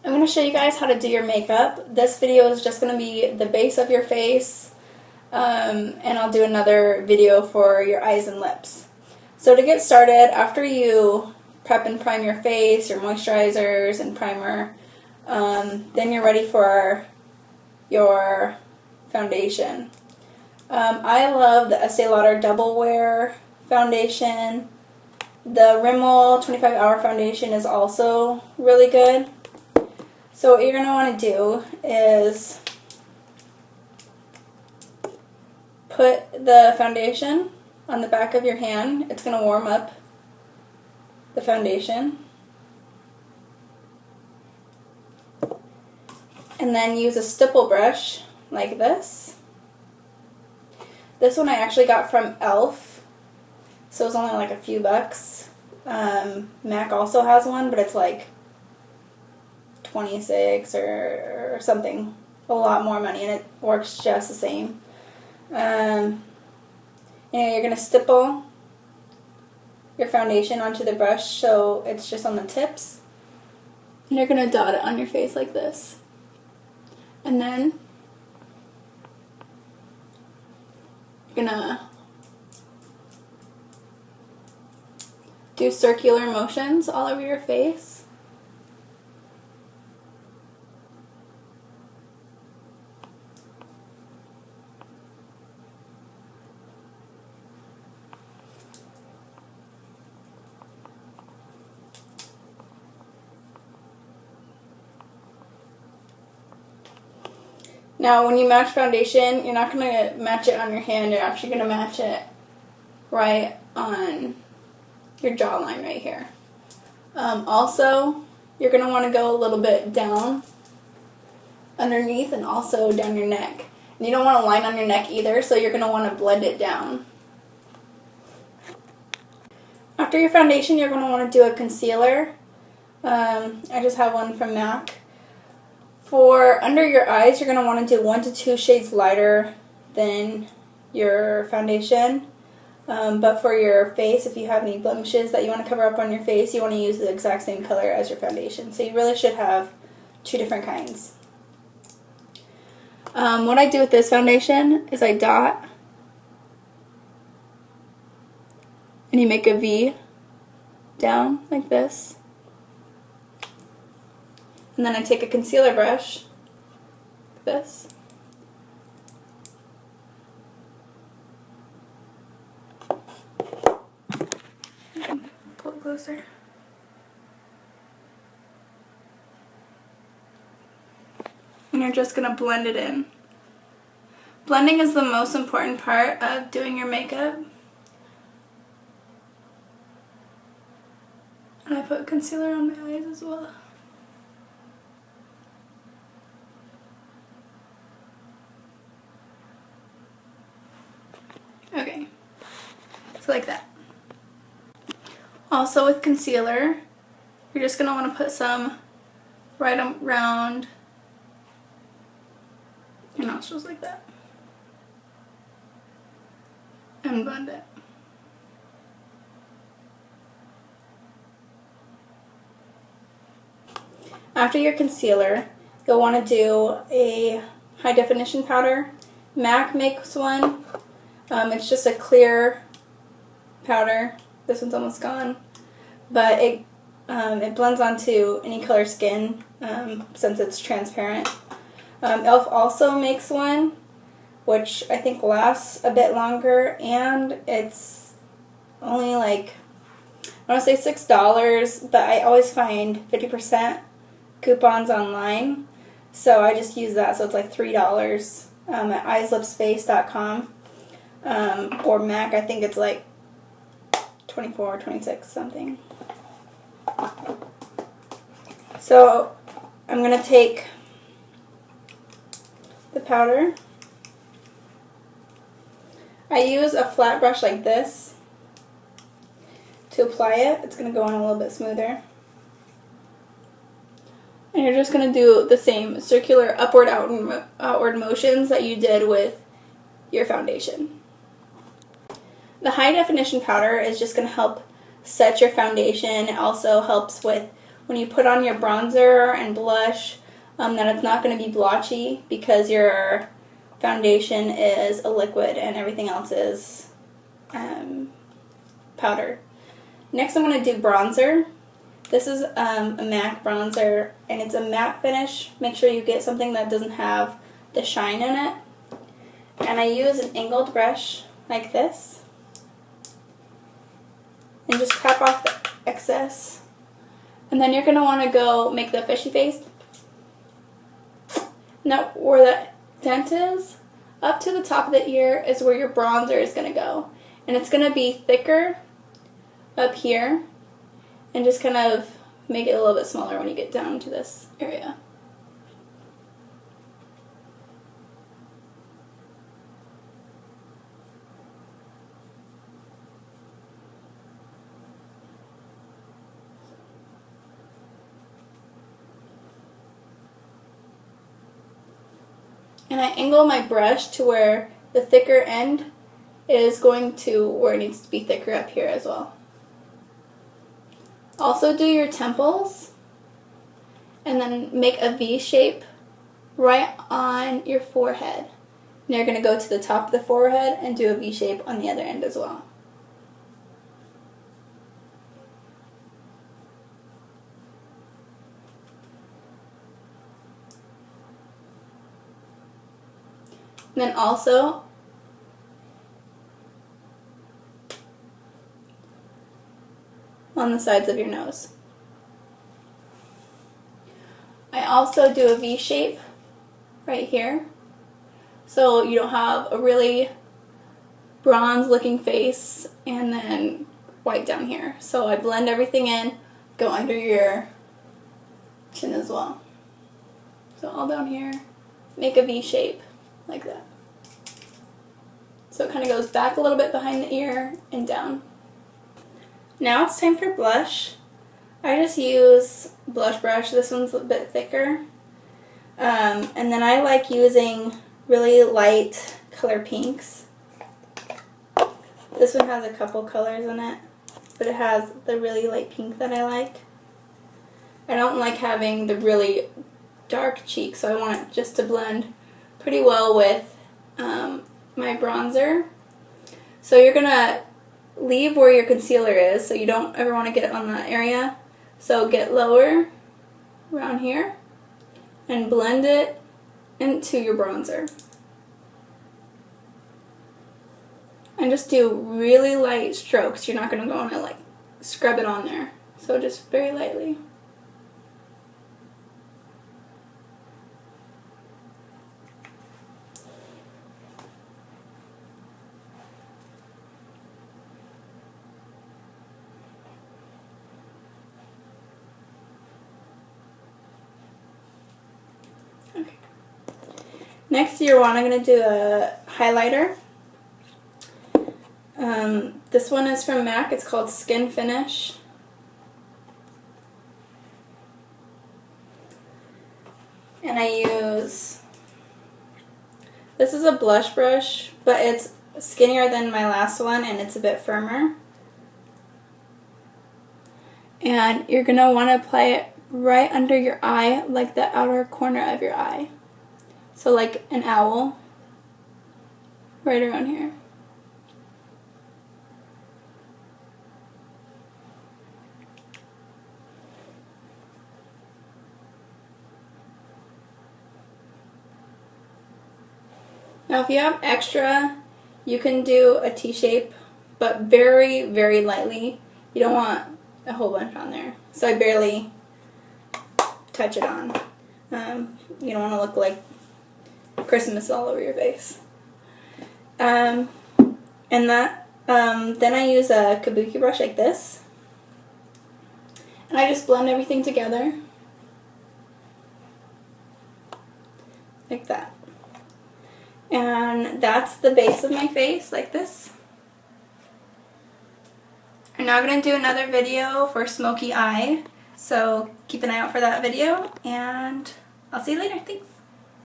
I'm going to show you guys how to do your makeup. This video is just going to be the base of your face, and I'll do another video for your eyes and lips. So to get started, after you prep and prime your face, your moisturizers and primer, then you're ready for your foundation. I love the Estee Lauder Double Wear foundation. The Rimmel 25-Hour Foundation is also really good. So what you're going to want to do is put the foundation on the back of your hand. It's going to warm up the foundation. And then use a stipple brush like this. This one I actually got from e.l.f. So it's only like a few bucks. MAC also has one, but it's like 26 or something, a lot more money, and it works just the same. You're going to stipple your foundation onto the brush so it's just on the tips, and you're going to dot it on your face like this, and then you're going to do circular motions all over your face. Now, when you match foundation, you're not going to match it on your hand. You're actually going to match it right on your jawline right here. Also, you're going to want to go a little bit down underneath and also down your neck. And you don't want a line on your neck either, so you're going to want to blend it down. After your foundation, you're going to want to do a concealer. I just have one from MAC. For under your eyes, you're going to want to do 1 to 2 shades lighter than your foundation. But for your face, if you have any blemishes that you want to cover up on your face, you want to use the exact same color as your foundation. So you really should have 2 different kinds. What I do with this foundation is I dot, and you make a V down like this. And then I take a concealer brush, like this, pull it closer, and you're just going to blend it in. Blending is the most important part of doing your makeup. And I put concealer on my eyes as well. Okay, so like that. Also with concealer, you're just going to want to put some right around your nostrils like that. And blend it. After your concealer, you'll want to do a high definition powder. MAC makes one. It's just a clear powder. This one's almost gone, but it blends onto any color skin since it's transparent. e.l.f. also makes one, which I think lasts a bit longer, and it's only like, I want to say $6, but I always find 50% coupons online, so I just use that, so it's like $3 at eyeslipsface.com. Or MAC, I think it's like 24 or 26 something. So I'm going to take the powder. I use a flat brush like this to apply it. It's going to go on a little bit smoother. And you're just going to do the same circular upward, outward motions that you did with your foundation. The high definition powder is just going to help set your foundation. It also helps with when you put on your bronzer and blush that it's not going to be blotchy because your foundation is a liquid and everything else is powder. Next I'm going to do bronzer. This is a MAC bronzer and it's a matte finish. Make sure you get something that doesn't have the shine in it. And I use an angled brush like this. And just tap off the excess. And then you're going to want to go make the fishy face. Now where the dent is, up to the top of the ear is where your bronzer is going to go. And it's going to be thicker up here. And just kind of make it a little bit smaller when you get down to this area. And I angle my brush to where the thicker end is going to where it needs to be thicker up here as well. Also do your temples and then make a V shape right on your forehead. And you're going to go to the top of the forehead and do a V shape on the other end as well. And then also on the sides of your nose. I also do a V shape right here so you don't have a really bronze looking face and then white down here. So I blend everything in, go under your chin as well. So all down here, make a V shape like that. So it kind of goes back a little bit behind the ear and down. Now it's time for blush. I just use blush brush. This one's a bit thicker. And then I like using really light color pinks. This one has a couple colors in it, but it has the really light pink that I like. I don't like having the really dark cheeks, so I want it just to blend pretty well with my bronzer. So you're going to leave where your concealer is, so you don't ever want to get it on that area. So get lower around here and blend it into your bronzer. And just do really light strokes. You're not going to go on and like scrub it on there. So just very lightly. Okay. Next, you're going to do a highlighter. This one is from MAC. It's called Skin Finish. And I use, this is a blush brush, but it's skinnier than my last one and it's a bit firmer. And you're going to want to apply it right under your eye, like the outer corner of your eye. So like an owl, right around here. Now if you have extra, you can do a T-shape, but very, very lightly. You don't want a whole bunch on there. So I barely touch it on. You don't want to look like Christmas all over your face. And that, then I use a kabuki brush like this. And I just blend everything together. Like that. And that's the base of my face, like this. I'm now going to do another video for smoky eye, so keep an eye out for that video, and I'll see you later. Thanks.